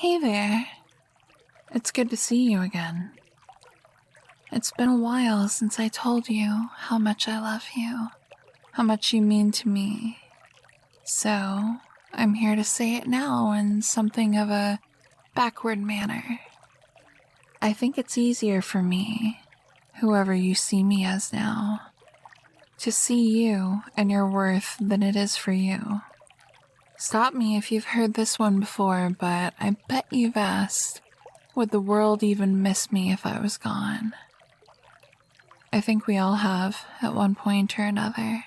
Hey there. It's good to see you again. It's been a while since I told you how much I love you, how much you mean to me. So, I'm here to say it now in something of a backward manner. I think it's easier for me, whoever you see me as now, to see you and your worth than it is for you. Stop me if you've heard this one before, but I bet you've asked, would the world even miss me if I was gone? I think we all have at one point or another.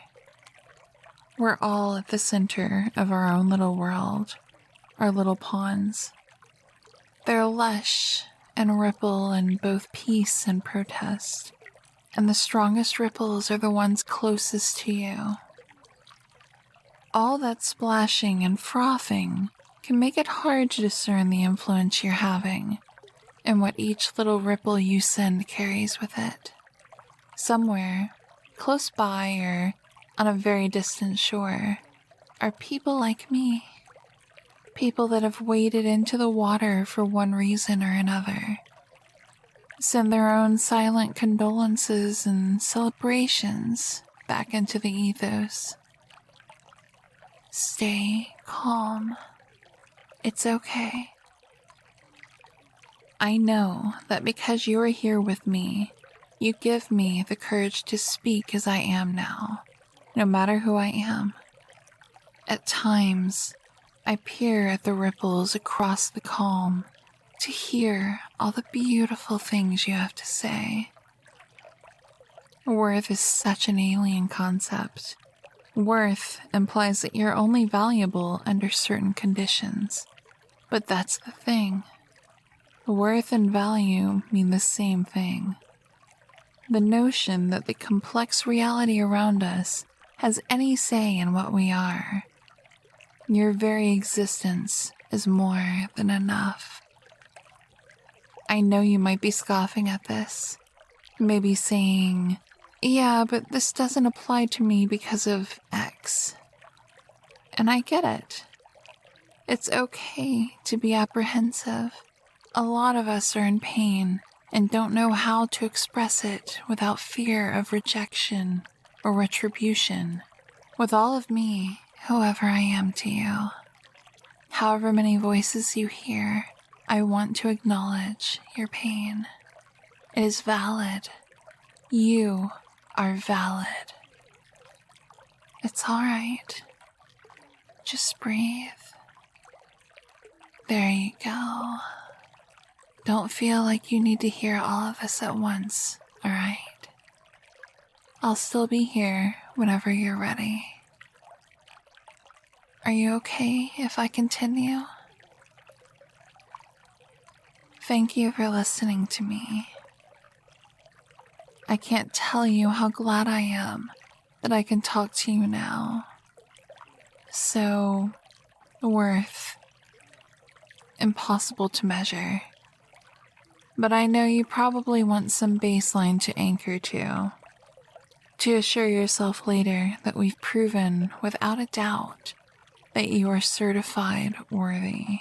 We're all at the center of our own little world, our little ponds. They're lush and ripple in both peace and protest, and the strongest ripples are the ones closest to you. All that splashing and frothing can make it hard to discern the influence you're having and what each little ripple you send carries with it. Somewhere, close by or on a very distant shore, are people like me. People that have waded into the water for one reason or another. Send their own silent condolences and celebrations back into the ethos. Stay calm. It's okay. I know that because you are here with me, you give me the courage to speak as I am now, no matter who I am. At times, I peer at the ripples across the calm to hear all the beautiful things you have to say. Worth is such an alien concept. Worth implies that you're only valuable under certain conditions. But that's the thing. Worth and value mean the same thing. The notion that the complex reality around us has any say in what we are. Your very existence is more than enough. I know you might be scoffing at this. Maybe saying, yeah, but this doesn't apply to me because of X. And I get it. It's okay to be apprehensive. A lot of us are in pain and don't know how to express it without fear of rejection or retribution. With all of me, whoever I am to you, however many voices you hear, I want to acknowledge your pain. It is valid. You are valid. It's all right. Just breathe. There you go. Don't feel like you need to hear all of this at once, all right? I'll still be here whenever you're ready. Are you okay if I continue? Thank you for listening to me. I can't tell you how glad I am that I can talk to you now. So, worth. Impossible to measure. But I know you probably want some baseline to anchor to assure yourself later that we've proven without a doubt that you are certified worthy.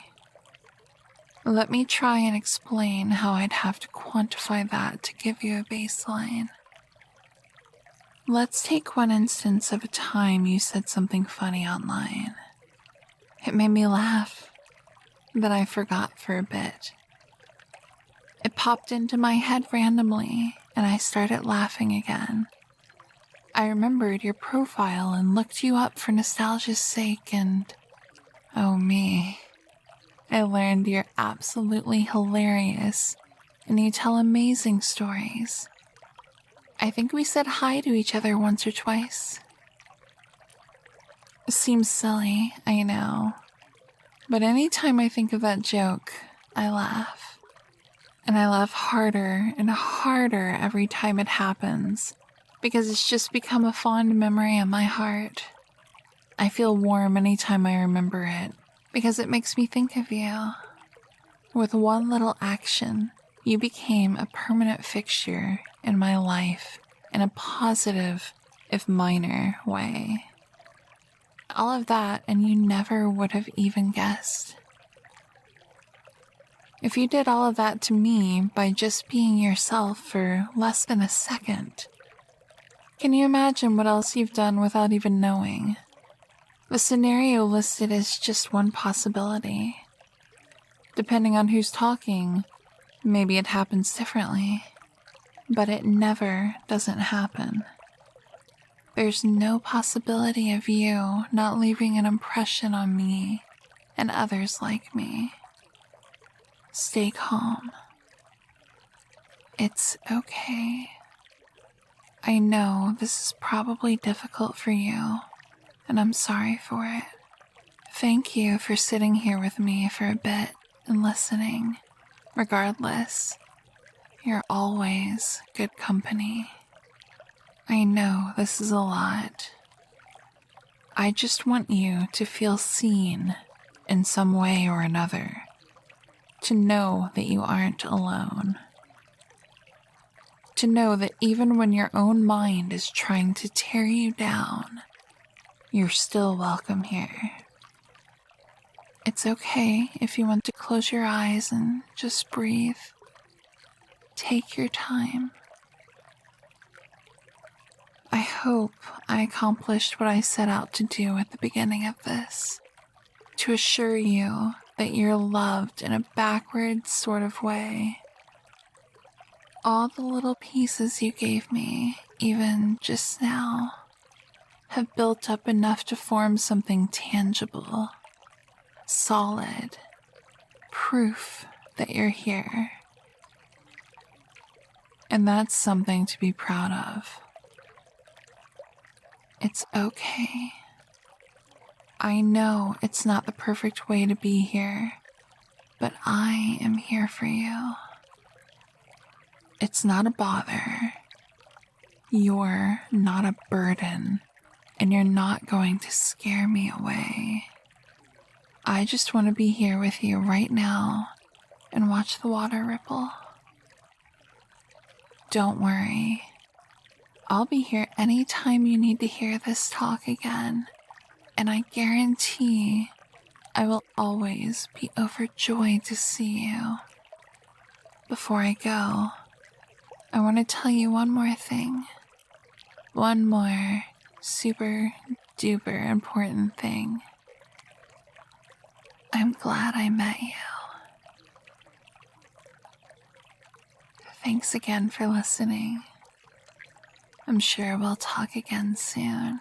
Let me try and explain how I'd have to quantify that to give you a baseline. Let's take one instance of a time you said something funny online. It made me laugh, then I forgot for a bit. It popped into my head randomly, and I started laughing again. I remembered your profile and looked you up for nostalgia's sake, and oh me, I learned you're absolutely hilarious, and you tell amazing stories. I think we said hi to each other once or twice. It seems silly, I know, but anytime I think of that joke, I laugh. And I laugh harder and harder every time it happens, because it's just become a fond memory in my heart. I feel warm anytime I remember it, because it makes me think of you. With one little action, you became a permanent fixture in my life in a positive, if minor, way. All of that, and you never would have even guessed. If you did all of that to me by just being yourself for less than a second, can you imagine what else you've done without even knowing? The scenario listed is just one possibility. Depending on who's talking, maybe it happens differently, but it never doesn't happen. There's no possibility of you not leaving an impression on me and others like me. Stay calm. It's okay. I know this is probably difficult for you, and I'm sorry for it. Thank you for sitting here with me for a bit and listening. Regardless, you're always good company. I know this is a lot. I just want you to feel seen in some way or another. To know that you aren't alone. To know that even when your own mind is trying to tear you down, you're still welcome here. It's okay if you want to close your eyes and just breathe. Take your time. I hope I accomplished what I set out to do at the beginning of this. To assure you that you're loved in a backwards sort of way. All the little pieces you gave me, even just now, have built up enough to form something tangible, solid, proof that you're here. And that's something to be proud of. It's okay. I know it's not the perfect way to be here, but I am here for you. It's not a bother. You're not a burden, and you're not going to scare me away. I just want to be here with you right now and watch the water ripple. Don't worry. I'll be here anytime you need to hear this talk again. And I guarantee I will always be overjoyed to see you. Before I go, I want to tell you one more thing. One more super duper important thing. I'm glad I met you. Thanks again for listening. I'm sure we'll talk again soon.